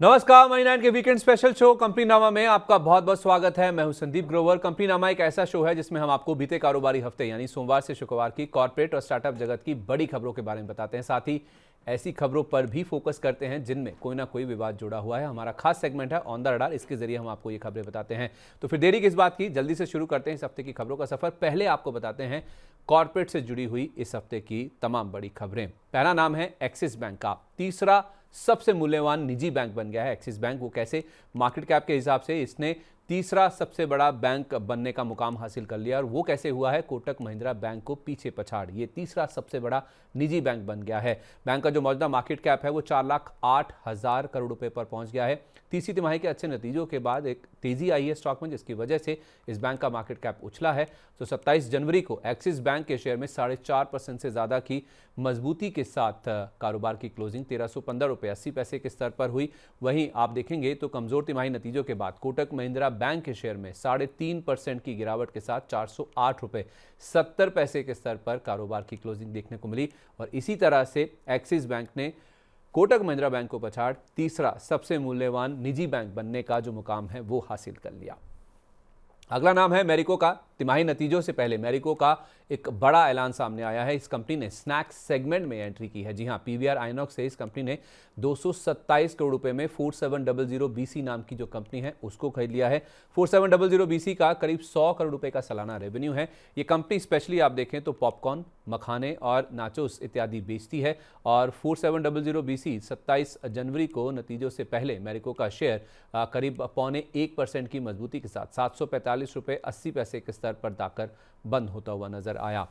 नमस्कार, मनी 9 के weekend special show company नामा में आपका बहुत बहुत स्वागत है। मैं हूं संदीप ग्रोवर। कंपनी नामा एक ऐसा शो है जिसमें हम आपको बीते कारोबारी हफ्ते यानी सोमवार से शुक्रवार की कॉर्पोरेट और स्टार्टअप जगत की बड़ी खबरों के बारे में बताते हैं। साथ ही ऐसी खबरों पर भी फोकस करते हैं जिनमें कोई ना कोई विवाद जुड़ा हुआ है। हमारा खास सेगमेंट है ऑन द रडार, इसके जरिए हम आपको ये खबरें बताते हैं। तो फिर देरी किस बात की, जल्दी से शुरू करते हैं इस हफ्ते की खबरों का सफर। पहले आपको बताते हैं कॉर्पोरेट से जुड़ी हुई इस हफ्ते की तमाम बड़ी खबरें। पहला नाम है एक्सिस बैंक का। तीसरा सबसे मूल्यवान निजी बैंक बन गया है एक्सिस बैंक। वो कैसे? मार्केट कैप के हिसाब से इसने तीसरा सबसे बड़ा बैंक बनने का मुकाम हासिल कर लिया। और वो कैसे हुआ है? कोटक महिंद्रा बैंक को पीछे पछाड़ ये तीसरा सबसे बड़ा निजी बैंक बन गया है। बैंक का जो मौजूदा मार्केट कैप है वो 4,08,000 करोड़ रुपए पर पहुंच गया है। तीसरी तिमाही के अच्छे नतीजों के बाद एक तेजी आई है स्टॉक में, जिसकी वजह से इस बैंक का मार्केट कैप उछला है। तो 27 जनवरी को एक्सिस बैंक के शेयर में 4.5% से ज्यादा की मजबूती के साथ कारोबार की क्लोजिंग 1315.80 के स्तर पर हुई। वहीं आप देखेंगे तो कमजोर तिमाही नतीजों के बाद कोटक महिंद्रा बैंक के शेयर में 3.5% की गिरावट के साथ 408.70 के स्तर पर कारोबार की क्लोजिंग देखने को मिली। और इसी तरह से एक्सिस बैंक ने कोटक महिंद्रा बैंक को पछाड़ तीसरा सबसे मूल्यवान निजी बैंक बनने का जो मुकाम है वो हासिल कर लिया। अगला नाम है मैरिको का। तिमाही नतीजों से पहले मैरिको का एक बड़ा ऐलान सामने आया है। इस कंपनी ने स्नैक्स सेगमेंट में एंट्री की है। जी हां, पीवीआर आइनॉक्स से इस कंपनी ने 227 करोड़ रुपए में 4700BC नाम की जो कंपनी है उसको खरीद लिया है। 4700BC का करीब 100 करोड़ रुपए का सालाना रेवेन्यू है। ये कंपनी स्पेशली आप देखें तो पॉपकॉर्न, मखाने और नाचोस इत्यादि बेचती है। और 4700BC 27 जनवरी को नतीजों से पहले मैरिको का शेयर करीब 0.25% की मजबूती के साथ 745.80 के स्तर पर जाकर बंद होता हुआ नजर आया।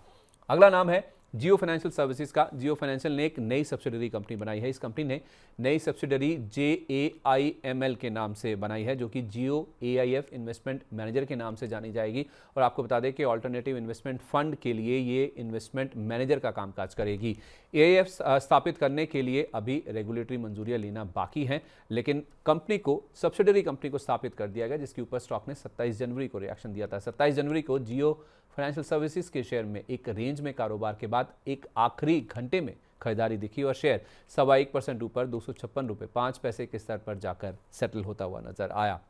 अगला नाम है जियो फाइनेंशियल सर्विसेज का। जियो फाइनेंशियल ने एक नई सब्सिडरी कंपनी बनाई है। इस कंपनी ने नई सब्सिडरी JAIML के नाम से बनाई है, जो कि जियो AIF इन्वेस्टमेंट मैनेजर के नाम से जानी जाएगी। और आपको बता दें कि ऑल्टरनेटिव इन्वेस्टमेंट फंड के लिए ये इन्वेस्टमेंट मैनेजर का कामकाज करेगी। AIF स्थापित करने के लिए अभी रेगुलेटरी मंजूरियां लेना बाकी हैं, लेकिन कंपनी को सब्सिडरी कंपनी को स्थापित कर दिया गया, जिसके ऊपर स्टॉक ने 27 जनवरी को रिएक्शन दिया था। 27 जनवरी को जियो फाइनेंशियल सर्विसेज के शेयर में एक रेंज में कारोबार के बाद एक आखिरी घंटे में खरीदारी दिखी और शेयर 1.25% ऊपर 256.05 के स्तर पर जाकर सेटल होता हुआ नजर आया।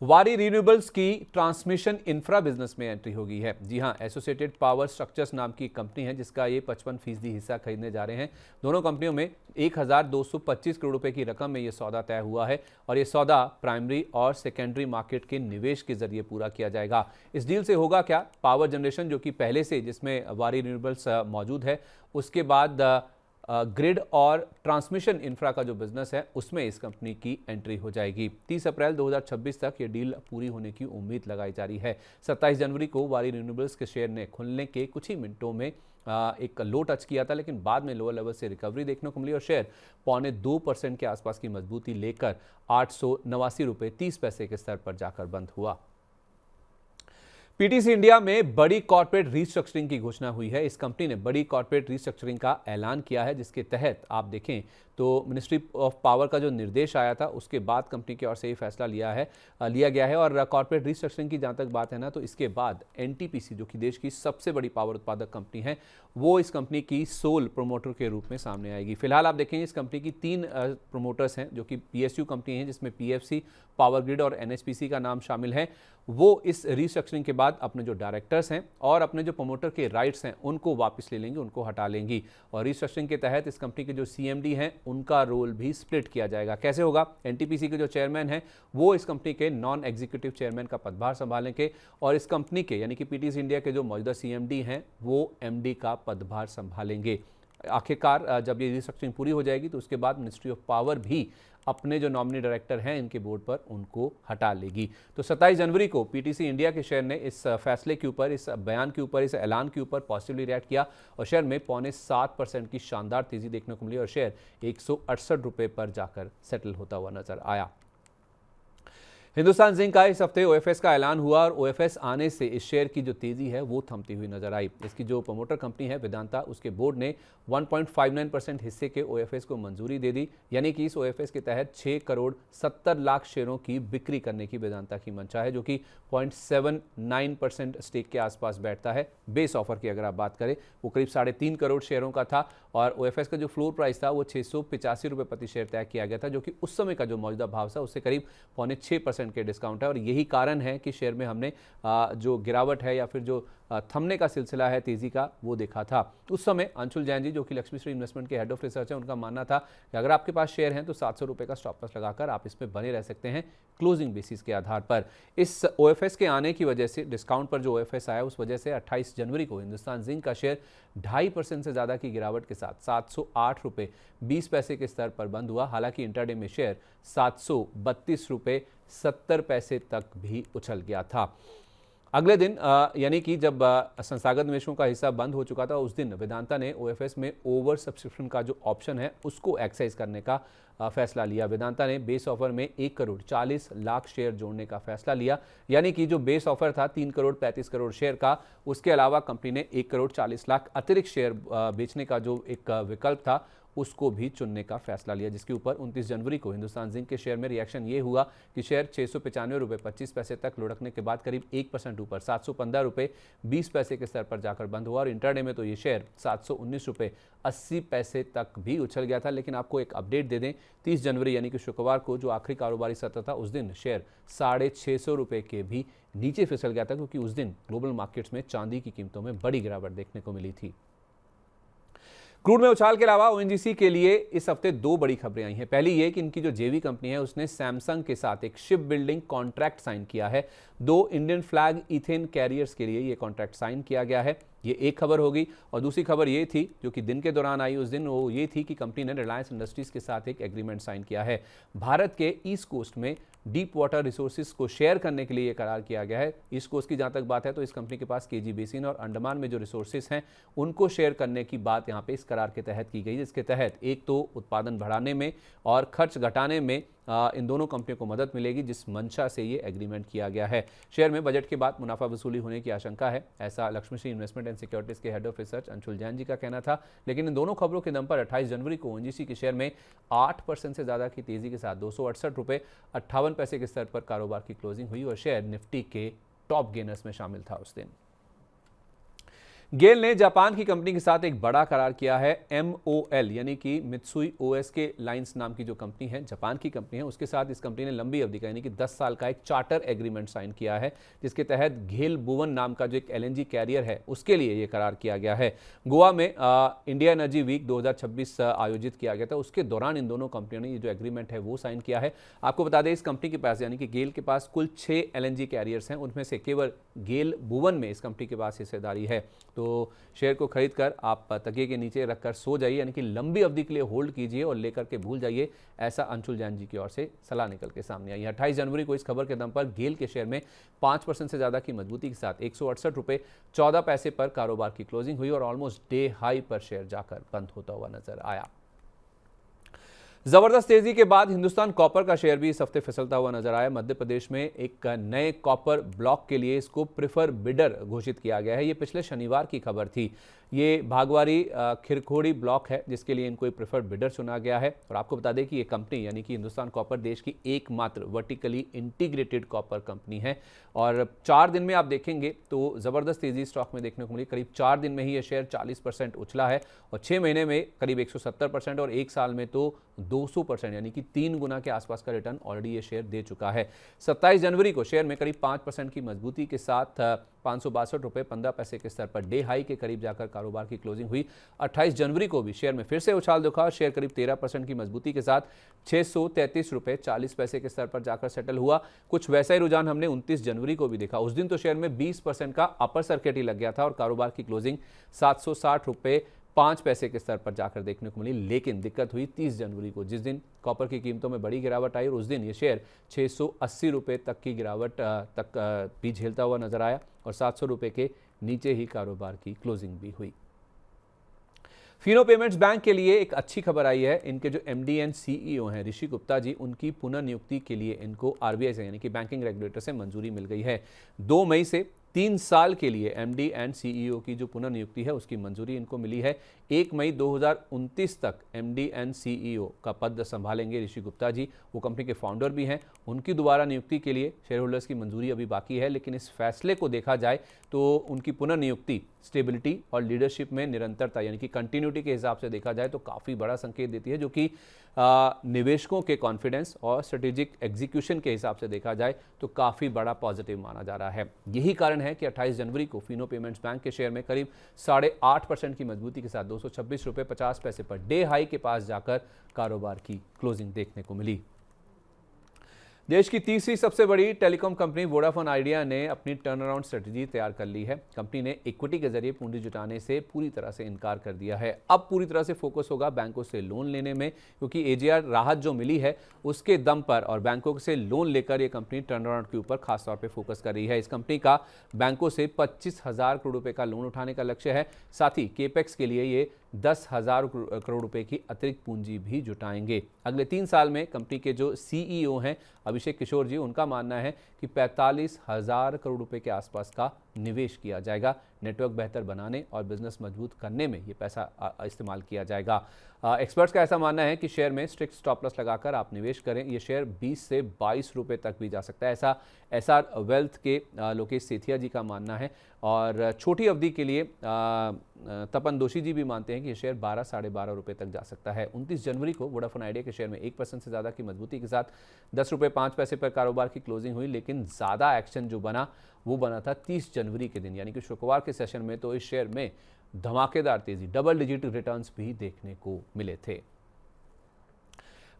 वारी रिन्यूएबल्स की ट्रांसमिशन इंफ्रा बिजनेस में एंट्री हो गई है। जी हां, एसोसिएटेड पावर स्ट्रक्चर्स नाम की कंपनी है जिसका ये 55% हिस्सा खरीदने जा रहे हैं। दोनों कंपनियों में 1,225 करोड़ रुपए की रकम में ये सौदा तय हुआ है। और ये सौदा प्राइमरी और सेकेंडरी मार्केट के निवेश के जरिए पूरा किया जाएगा। इस डील से होगा क्या? पावर जनरेशन जो कि पहले से जिसमें वारी रिन्यूएबल्स मौजूद है, उसके बाद ग्रिड और ट्रांसमिशन इंफ्रा का जो बिजनेस है उसमें इस कंपनी की एंट्री हो जाएगी। 30 अप्रैल 2026 तक ये डील पूरी होने की उम्मीद लगाई जा रही है। 27 जनवरी को वारी रिन्यूएबल्स के शेयर ने खुलने के कुछ ही मिनटों में एक लो टच किया था, लेकिन बाद में लोअर लेवल से रिकवरी देखने को मिली और शेयर 0.25% के आसपास की मजबूती लेकर 889.30 के स्तर पर जाकर बंद हुआ। पीटीसी इंडिया में बड़ी कॉर्पोरेट रीस्ट्रक्चरिंग की घोषणा हुई है। इस कंपनी ने बड़ी कॉर्पोरेट रीस्ट्रक्चरिंग का ऐलान किया है, जिसके तहत आप देखें तो मिनिस्ट्री ऑफ पावर का जो निर्देश आया था उसके बाद कंपनी की ओर से ये फैसला लिया गया है। और कॉर्पोरेट रीस्ट्रक्चरिंग की जहाँ तक बात है ना, तो इसके बाद एनटीपीसी जो कि देश की सबसे बड़ी पावर उत्पादक कंपनी है, वो इस कंपनी की सोल प्रोमोटर के रूप में सामने आएगी। फिलहाल आप देखेंगे इस कंपनी की 3 प्रोमोटर्स हैं जो कि PSU कंपनी हैं, जिसमें PFC, पावर ग्रिड और NHPC का नाम शामिल है। वो इस रीस्ट्रक्चरिंग के बाद अपने जो डायरेक्टर्स हैं और अपने जो प्रमोटर के राइट्स हैं उनको वापस ले लेंगे, उनको हटा लेंगी। और रीस्ट्रक्चरिंग के तहत इस कंपनी के जो CMD हैं उनका रोल भी स्प्लिट किया जाएगा। कैसे होगा? NTPC के जो चेयरमैन हैं वो इस कंपनी के नॉन एग्जीक्यूटिव चेयरमैन का पदभार संभालेंगे और इस कंपनी के यानी कि पीटीसी इंडिया के जो मौजूदा CMD हैं वो MD का पदभार संभालेंगे। आखिरकार जब ये रिस्ट्रक्चरिंग पूरी हो जाएगी तो उसके बाद मिनिस्ट्री ऑफ पावर भी अपने जो नॉमिनी डायरेक्टर हैं इनके बोर्ड पर उनको हटा लेगी। तो 27 जनवरी को पीटीसी इंडिया के शेयर ने इस फैसले के ऊपर, इस बयान के ऊपर, इस ऐलान के ऊपर पॉजिटिवली रिएक्ट किया और शेयर में 0.7% की शानदार तेजी देखने को मिली और शेयर 168 रुपये पर जाकर सेटल होता हुआ नजर आया। हिंदुस्तान जिंक का इस हफ्ते ओएफएस का ऐलान हुआ और ओएफएस आने से इस शेयर की जो तेजी है वो थमती हुई नजर आई। इसकी जो प्रमोटर कंपनी है वेदांता, उसके बोर्ड ने 1.59% हिस्से के ओएफएस को मंजूरी दे दी, यानी कि इस ओएफएस के तहत 6 करोड़ 70 लाख शेयरों की बिक्री करने की वेदांता की मंशा है, जो कि 0.79% स्टेक के आसपास बैठता है। बेस ऑफर की अगर आप बात करें वो करीब 3.5 करोड़ शेयरों का था और ओएफएस का जो फ्लोर प्राइस था वो 685 रुपये प्रति शेयर तय किया गया था, जो कि उस समय का जो मौजूदा भाव था उससे करीब 0.6% के डिस्काउंट है। और यही कारण है कि शेयर में हमने जो गिरावट है या फिर जो थमने का सिलसिला है तेजी का वो देखा था। उस समय अंशुल जैन जी, जो कि लक्ष्मी श्री इन्वेस्टमेंट के हेड ऑफ रिसर्च है, उनका मानना था कि अगर आपके पास शेयर हैं तो 700 रुपये का स्टॉप लॉस लगाकर आप इसमें बने रह सकते हैं क्लोजिंग बेसिस के आधार पर। इस ओएफएस के आने की वजह से, डिस्काउंट पर जो ओएफएस आया उस वजह से 28 जनवरी को हिंदुस्तान जिंक का शेयर 2.5% से ज़्यादा की गिरावट के साथ 708 रुपये 20 पैसे के स्तर पर बंद हुआ। हालांकि इंटरडे में शेयर 732 रुपये 70 पैसे तक भी उछल गया था। अगले दिन यानी कि जब संस्थागत निवेशकों का हिस्सा बंद हो चुका था, उस दिन वेदांता ने ओएफएस में ओवर सब्सक्रिप्शन का जो ऑप्शन है उसको एक्सरसाइज करने का फैसला लिया। वेदांता ने बेस ऑफर में 1 करोड़ 40 लाख शेयर जोड़ने का फैसला लिया, यानी कि जो बेस ऑफर था 3 करोड़ 35 करोड़ शेयर का, उसके अलावा कंपनी ने 1 करोड़ 40 लाख अतिरिक्त शेयर बेचने का जो एक विकल्प था उसको भी चुनने का फैसला लिया, जिसके ऊपर 29 जनवरी को हिंदुस्तान जिंक के शेयर में रिएक्शन ये हुआ कि शेयर 695 रुपये 25 पैसे तक लुढ़कने के बाद करीब 1% ऊपर 715 रुपये 20 पैसे के स्तर पर जाकर बंद हुआ। और इंटरडे में तो ये शेयर 719 रुपये 80 पैसे तक भी उछल गया था। लेकिन आपको एक अपडेट दे दें, 30 जनवरी यानी कि शुक्रवार को जो आखिरी कारोबारी सत्र था उस दिन शेयर 650 रुपये के भी नीचे फिसल गया था, क्योंकि उस दिन ग्लोबल मार्केट्स में चांदी की कीमतों में बड़ी गिरावट देखने को मिली थी। क्रूड में उछाल के अलावा ओएनजीसी के लिए इस हफ्ते 2 बड़ी खबरें आई हैं। पहली ये कि इनकी जो जेवी कंपनी है उसने सैमसंग के साथ एक शिप बिल्डिंग कॉन्ट्रैक्ट साइन किया है। 2 इंडियन फ्लैग इथेन कैरियर्स के लिए ये कॉन्ट्रैक्ट साइन किया गया है। ये एक खबर होगी। और दूसरी खबर ये थी जो कि दिन के दौरान आई उस दिन, वो ये थी कि कंपनी ने रिलायंस इंडस्ट्रीज के साथ एक एग्रीमेंट साइन किया है। भारत के ईस्ट कोस्ट में डीप वाटर रिसोर्सेज को शेयर करने के लिए ये करार किया गया है। ईस्ट कोस्ट की जहाँ तक बात है तो इस कंपनी के पास केजी बेसिन और अंडमान में जो रिसोर्सेज हैं उनको शेयर करने की बात यहाँ पे इस करार के तहत की गई, जिसके तहत एक तो उत्पादन बढ़ाने में और खर्च घटाने में इन दोनों कंपनियों को मदद मिलेगी, जिस मंशा से ये एग्रीमेंट किया गया है। शेयर में बजट के बाद मुनाफा वसूली होने की आशंका है, ऐसा Laxmi Shree investment and securities के head of research Anshul Jain ji का कहना था। लेकिन इन दोनों खबरों के दम पर 28 जनवरी को ओएनजीसी के शेयर में 8% से ज़्यादा की तेजी के साथ 268 रुपये 58 पैसे के स्तर पर कारोबार की क्लोजिंग हुई और शेयर निफ्टी के टॉप गेनर्स में शामिल था उस दिन। गेल ने जापान की कंपनी के साथ एक बड़ा करार किया है। MOL यानी कि मित्सुई OSK लाइन्स नाम की जो कंपनी है, जापान की कंपनी है, उसके साथ इस कंपनी ने लंबी अवधि का यानी कि 10 साल का एक चार्टर एग्रीमेंट साइन किया है, जिसके तहत घेल बुवन नाम का जो एक LNG कैरियर है उसके लिए ये करार किया गया है। गोवा में इंडिया एनर्जी वीक 2026 आयोजित किया गया था, उसके दौरान इन दोनों कंपनियों ने ये जो एग्रीमेंट है वो साइन किया है। आपको बता दें, इस कंपनी के पास यानी कि गेल के पास कुल 6 LNG कैरियर्स हैं, उनमें से केवल गेल बुवन में इस कंपनी के पास हिस्सेदारी है। तो शेयर को खरीदकर आप तकिए के नीचे रखकर सो जाइए, यानी कि लंबी अवधि के लिए होल्ड कीजिए और लेकर के भूल जाइए, ऐसा अंशुल जैन जी की ओर से सलाह निकल के सामने आई। 28 जनवरी को इस खबर के दम पर गेल के शेयर में 5% से ज़्यादा की मजबूती के साथ 168 रुपये 14 पैसे पर कारोबार की क्लोजिंग हुई और ऑलमोस्ट डे हाई पर शेयर जाकर बंद होता हुआ नजर आया। जबरदस्त तेजी के बाद हिंदुस्तान कॉपर का शेयर भी इस हफ्ते फिसलता हुआ नजर आया। मध्य प्रदेश में एक नए कॉपर ब्लॉक के लिए इसको प्रिफर बिडर घोषित किया गया है। ये पिछले शनिवार की खबर थी। ये भागवारी खिरखोड़ी ब्लॉक है जिसके लिए इनको प्रिफर्ड बिडर चुना गया है। और आपको बता दें कि ये कंपनी यानी कि हिंदुस्तान कॉपर देश की एकमात्र वर्टिकली इंटीग्रेटेड कॉपर कंपनी है। और 4 दिन में आप देखेंगे तो ज़बरदस्त तेजी स्टॉक में देखने को मिली। करीब 4 दिन में ही ये शेयर 40% उछला है और 6 महीने में करीब 170% और 1 साल में तो 200% यानी कि 3 गुना के आसपास का रिटर्न ऑलरेडी ये शेयर दे चुका है। 27 जनवरी को शेयर में करीब 5% की मजबूती के साथ 562 रुपये 15 पैसे के स्तर पर डे हाई के करीब जाकर कारोबार की क्लोजिंग हुई। 28 जनवरी को भी शेयर में फिर से उछाल दिखा। शेयर करीब 13% की मजबूती के साथ 633 रुपये 40 पैसे के स्तर पर जाकर सेटल हुआ। कुछ वैसा ही रुझान हमने 29 जनवरी को भी देखा। उस दिन तो शेयर में 20% का अपर सर्किट ही लग गया था और कारोबार की क्लोजिंग 760 रुपये 5 पैसे के स्तर पर जाकर देखने को मिली। लेकिन दिक्कत हुई 30 जनवरी को, जिस दिन कॉपर की कीमतों में बड़ी गिरावट आई और उस दिन ये शेयर 680 रुपये तक की गिरावट तक भी झेलता हुआ नजर आया और 700 रुपये के नीचे ही कारोबार की क्लोजिंग भी हुई। फिनो पेमेंट्स बैंक के लिए एक अच्छी खबर आई है। इनके जो एमडी एंड सीईओ हैं ऋषि गुप्ता जी, उनकी पुनर्नियुक्ति के लिए इनको आरबीआई से यानी कि बैंकिंग रेगुलेटर से मंजूरी मिल गई है। 2 मई से 3 साल के लिए एमडी एंड सीईओ की जो पुनर्नियुक्ति है उसकी मंजूरी इनको मिली है। 1 मई 2029 तक एमडी एंड सीईओ का पद संभालेंगे ऋषि गुप्ता जी। वो कंपनी के फाउंडर भी हैं। उनकी दोबारा नियुक्ति के लिए शेयर होल्डर्स की मंजूरी अभी बाकी है, लेकिन इस फैसले को देखा जाए तो उनकी पुनर्नियुक्ति स्टेबिलिटी और लीडरशिप में निरंतरता यानी कि कंटिन्यूटी के हिसाब से देखा जाए तो काफ़ी बड़ा संकेत देती है, जो कि निवेशकों के कॉन्फिडेंस और स्ट्रेटेजिक एग्जीक्यूशन के हिसाब से देखा जाए तो काफ़ी बड़ा पॉजिटिव माना जा रहा है। यही कारण है कि 28 जनवरी को फिनो पेमेंट्स बैंक के शेयर में करीब 8.5% की मजबूती के साथ 226 रुपये 50 पैसे पर डे हाई के पास जाकर कारोबार की क्लोजिंग देखने को मिली। देश की तीसरी सबसे बड़ी टेलीकॉम कंपनी वोडाफोन आइडिया ने अपनी टर्न अराउंड स्ट्रेटजी तैयार कर ली है। कंपनी ने इक्विटी के जरिए पूंजी जुटाने से पूरी तरह से इनकार कर दिया है। अब पूरी तरह से फोकस होगा बैंकों से लोन लेने में, क्योंकि एजीआर राहत जो मिली है उसके दम पर और बैंकों से लोन लेकर ये कंपनी टर्न अराउंड के ऊपर खासतौर पर फोकस कर रही है। इस कंपनी का बैंकों से 25,000 करोड़ रुपए का लोन उठाने का लक्ष्य है। साथ ही केपेक्स के लिए ये 10,000 करोड़ रुपए की अतिरिक्त पूंजी भी जुटाएंगे। अगले 3 साल में कंपनी के जो सीईओ हैं अभिषेक किशोर जी, उनका मानना है कि 45,000 करोड़ रुपए के आसपास का निवेश किया जाएगा। नेटवर्क बेहतर बनाने और बिजनेस मजबूत करने में ये पैसा इस्तेमाल किया जाएगा। एक्सपर्ट्स का ऐसा मानना है कि शेयर में स्ट्रिक्ट स्टॉप लॉस लगाकर आप निवेश करें। ये शेयर 20 से 22 रुपए तक भी जा सकता है, ऐसा एसआर वेल्थ के लोकेश सेठिया जी का मानना है। और छोटी अवधि के लिए तपन दोषी जी भी मानते हैं कि ये शेयर 12 साढ़े 12 रुपये तक जा सकता है। 29 जनवरी को वोडाफोन आइडिया के शेयर में 1% से ज़्यादा की मजबूती के साथ 10 रुपये 5 पैसे पर कारोबार की क्लोजिंग हुई, लेकिन ज़्यादा एक्शन जो बना वो बना था 30 जनवरी के दिन यानी कि शुक्रवार के सेशन में। तो इस शेयर में धमाकेदार तेजी, डबल डिजिट रिटर्न्स भी देखने को मिले थे।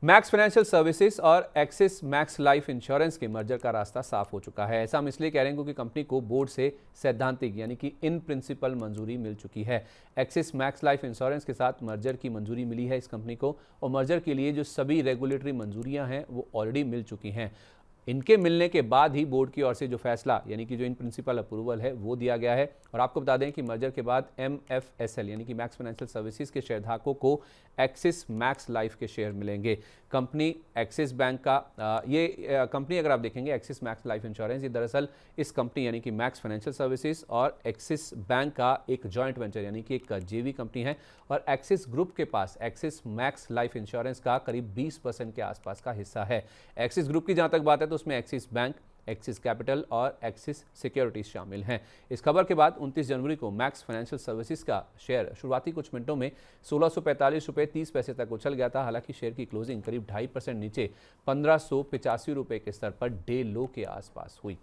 मैक्स फाइनेंशियल सर्विसेज और एक्सिस मैक्स लाइफ इंश्योरेंस के मर्जर का रास्ता साफ हो चुका है। ऐसा हम इसलिए कह रहे हैं क्योंकि कंपनी को बोर्ड से सैद्धांतिक यानी कि इन प्रिंसिपल मंजूरी मिल चुकी है। एक्सिस मैक्स लाइफ इंश्योरेंस के साथ मर्जर की मंजूरी मिली है इस कंपनी को, और मर्जर के लिए जो सभी रेगुलेटरी मंजूरियां हैं वो ऑलरेडी मिल चुकी हैं। इनके मिलने के बाद ही बोर्ड की ओर से जो फैसला यानी कि जो इन प्रिंसिपल अप्रूवल है वो दिया गया है। और आपको बता दें कि मर्जर के बाद MFSL यानी कि मैक्स फाइनेंशियल सर्विसेज के शेयरधारकों को एक्सिस मैक्स लाइफ के शेयर मिलेंगे। कंपनी एक्सिस बैंक का ये कंपनी अगर आप देखेंगे एक्सिस मैक्स लाइफ इंश्योरेंस, ये दरअसल इस कंपनी यानी कि मैक्स फाइनेंशियल सर्विसेज और एक्सिस बैंक का एक जॉइंट वेंचर यानी कि एक जेवी कंपनी है। और एक्सिस ग्रुप के पास एक्सिस मैक्स लाइफ इंश्योरेंस का करीब 20% के आसपास का हिस्सा है। एक्सिस ग्रुप की जहां तक बात है तो उसमें एक्सिस बैंक, एक्सिस कैपिटल और एक्सिस सिक्योरिटीज शामिल हैं। इस खबर के बाद 29 जनवरी को मैक्स फाइनेंशियल सर्विसेज का शेयर शुरुआती कुछ मिनटों में 1645 रुपये 30 पैसे तक उछल गया था। हालांकि शेयर की क्लोजिंग करीब 2.5% नीचे 1585 रुपये के स्तर पर डे लो के आसपास हुई।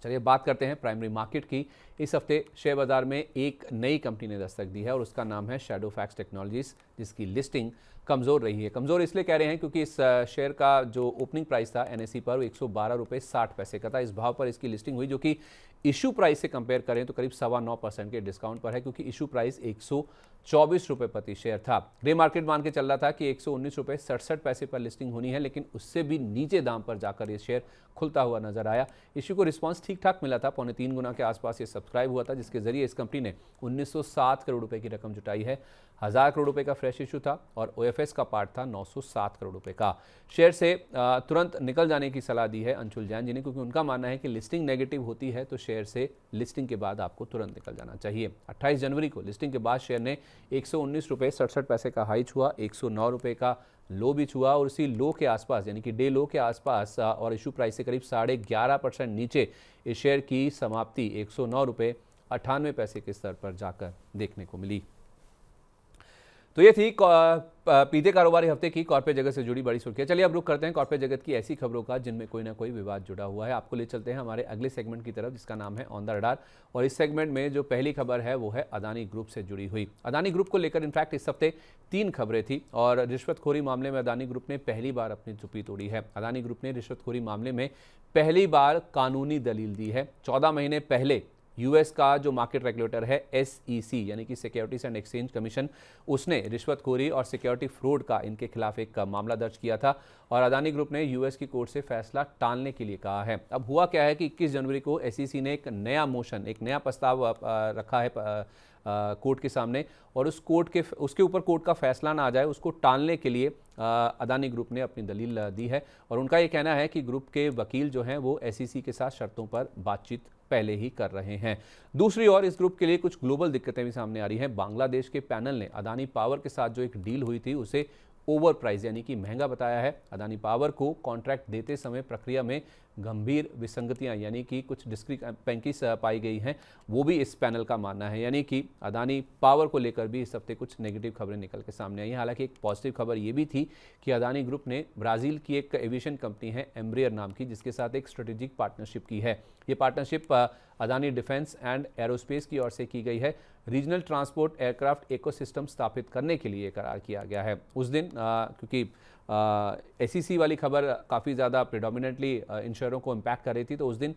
चलिए बात करते हैं प्राइमरी मार्केट की। इस हफ्ते शेयर बाजार में एक नई कंपनी ने दस्तक दी है और उसका नाम है शैडोफैक्स टेक्नोलॉजीज, जिसकी लिस्टिंग कमज़ोर रही है। कमज़ोर इसलिए कह रहे हैं क्योंकि इस शेयर का जो ओपनिंग प्राइस था NSE पर 112 रुपये 60 पैसे का था। इस भाव पर इसकी लिस्टिंग हुई, जो कि इशू प्राइस से कंपेयर करें तो करीब 9.25% के डिस्काउंट पर है, क्योंकि इशू प्राइस 124 रुपये प्रति शेयर था। ग्रे मार्केट मान के चल रहा था कि 119 रुपये 67 पैसे पर लिस्टिंग होनी है, लेकिन उससे भी नीचे दाम पर जाकर ये शेयर खुलता हुआ नजर आया। इशू को रिस्पांस ठीक ठाक मिला था, 3.25 गुना के आसपास ये सब्सक्राइब हुआ था, जिसके जरिए इस कंपनी ने 1907 करोड़ रुपए की रकम जुटाई है। 1000 करोड़ रुपए का फ्रेश इशू था और OFS का पार्ट था 907 करोड़ रुपए का। शेयर से तुरंत निकल जाने की सलाह दी है अंशुल जैन जी ने, क्योंकि उनका मानना है कि लिस्टिंग नेगेटिव होती है तो शेयर से लिस्टिंग के बाद आपको तुरंत निकल जाना चाहिए। 28 जनवरी को लिस्टिंग के बाद शेयर ने 119 रुपये 67 पैसे का हाई छुआ, 109 रुपये का लो भी छुआ और उसी लो के आसपास यानी कि डे लो के आसपास और इशू प्राइस से करीब 11.5% नीचे इस शेयर की समाप्ति 109 रुपये 98 पैसे के स्तर पर जाकर देखने को मिली। तो ये थी पीते कारोबारी हफ्ते की कॉर्पोरेट जगत से जुड़ी बड़ी सुर्खियां। चलिए अब रुख करते हैं कॉर्पोरेट जगत की ऐसी खबरों का जिनमें कोई ना कोई विवाद जुड़ा हुआ है। आपको ले चलते हैं हमारे अगले सेगमेंट की तरफ, जिसका नाम है ऑन द रडार। और इस सेगमेंट में जो पहली खबर है वो है अदानी ग्रुप से जुड़ी हुई। अदानी ग्रुप को लेकर इनफैक्ट इस हफ्ते 3 खबरें थी और रिश्वतखोरी मामले में अदानी ग्रुप ने पहली बार अपनी चुप्पी तोड़ी है। अदानी ग्रुप ने रिश्वतखोरी मामले में पहली बार कानूनी दलील दी है। 14 महीने पहले यूएस का जो मार्केट रेगुलेटर है SEC यानी कि सिक्योरिटीज एंड एक्सचेंज कमीशन, उसने रिश्वतखोरी और सिक्योरिटी फ्रॉड का इनके खिलाफ एक मामला दर्ज किया था और अदानी ग्रुप ने यूएस की कोर्ट से फैसला टालने के लिए कहा है। अब हुआ क्या है कि 21 जनवरी को SEC ने एक नया प्रस्ताव रखा है कोर्ट के सामने और उसके ऊपर कोर्ट का फैसला ना आ जाए, उसको टालने के लिए अदानी ग्रुप ने अपनी दलील दी है और उनका ये कहना है कि ग्रुप के वकील जो हैं वो SEC के साथ शर्तों पर बातचीत पहले ही कर रहे हैं। दूसरी ओर इस ग्रुप के लिए कुछ ग्लोबल दिक्कतें भी सामने आ रही हैं। बांग्लादेश के पैनल ने अदानी पावर के साथ जो एक डील हुई थी उसे ओवर प्राइस यानी कि महंगा बताया है। अदानी पावर को कॉन्ट्रैक्ट देते समय प्रक्रिया में गंभीर विसंगतियां यानी कि कुछ डिस्क्रिपेंसीज पाई गई हैं, वो भी इस पैनल का मानना है। यानी कि अदानी पावर को लेकर भी इस हफ्ते कुछ नेगेटिव खबरें निकल के सामने आई हैं। हालांकि एक पॉजिटिव खबर ये भी थी कि अदानी ग्रुप ने ब्राज़ील की एक एविएशन कंपनी है एम्ब्रियर नाम की, जिसके साथ एक स्ट्रेटेजिक पार्टनरशिप की है। ये partnership Adani defence and aerospace की ओर से की गई है। रीजनल ट्रांसपोर्ट एयरक्राफ्ट इकोसिस्टम स्थापित करने के लिए करार किया गया है। उस दिन क्योंकि SEC वाली खबर काफ़ी ज़्यादा प्रेडोमिनेंटली इन शेयरों को इम्पैक्ट कर रही थी, तो उस दिन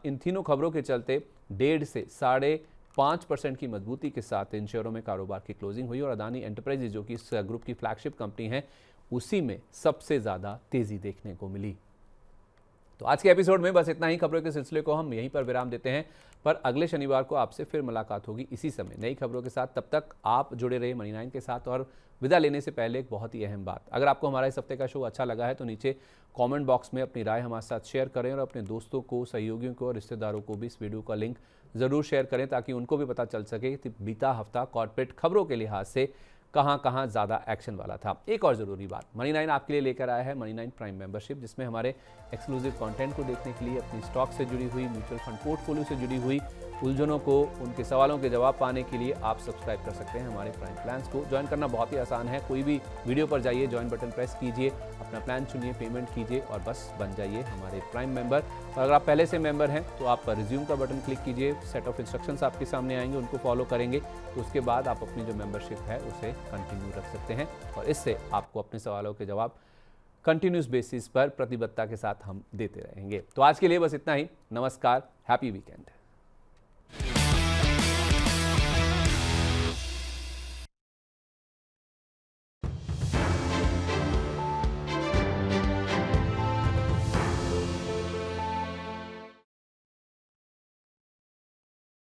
इन तीनों खबरों के चलते 1.5 से 5.5% की मजबूती के साथ इन शेयरों में कारोबार की क्लोजिंग हुई और अदानी एंटरप्राइजेज जो कि इस ग्रुप की फ्लैगशिप कंपनी है, उसी में सबसे ज़्यादा तेज़ी देखने को मिली। तो आज के एपिसोड में बस इतना ही। खबरों के सिलसिले को हम यहीं पर विराम देते हैं, पर अगले शनिवार को आपसे फिर मुलाकात होगी इसी समय नई खबरों के साथ। तब तक आप जुड़े रहिए मनी 9 के साथ। और विदा लेने से पहले एक बहुत ही अहम बात, अगर आपको हमारा इस हफ्ते का शो अच्छा लगा है तो नीचे कमेंट बॉक्स में अपनी राय हमारे साथ शेयर करें और अपने दोस्तों को, सहयोगियों को और रिश्तेदारों को भी इस वीडियो का लिंक ज़रूर शेयर करें ताकि उनको भी पता चल सके कि बीता हफ्ता कॉर्पोरेट खबरों के लिहाज से कहां ज़्यादा एक्शन वाला था। एक और ज़रूरी बात, मनी 9 आपके लिए लेकर आया है मनी 9 प्राइम मेंबरशिप, जिसमें हमारे एक्सक्लूसिव कंटेंट को देखने के लिए, अपनी स्टॉक से जुड़ी हुई, म्यूचुअल फंड पोर्टफोलियो से जुड़ी हुई उलझनों को, उनके सवालों के जवाब पाने के लिए आप सब्सक्राइब कर सकते हैं हमारे प्राइम प्लान्स को। ज्वाइन करना बहुत ही आसान है। कोई भी वीडियो पर जाइए, ज्वाइन बटन प्रेस कीजिए, अपना प्लान चुनिए, पेमेंट कीजिए और बस बन जाइए हमारे प्राइम मेंबर। और अगर आप पहले से मेंबर हैं तो आप रिज्यूम का बटन क्लिक कीजिए, सेट ऑफ इंस्ट्रक्शंस आपके सामने आएंगे, उनको फॉलो करेंगे तो उसके बाद आप अपनी जो मेंबरशिप है उसे कंटिन्यू रख सकते हैं और इससे आपको अपने सवालों के जवाब कंटिन्यूस बेसिस पर प्रतिबद्धता के साथ हम देते रहेंगे। तो आज के लिए बस इतना ही। नमस्कार, हैप्पी वीकेंड।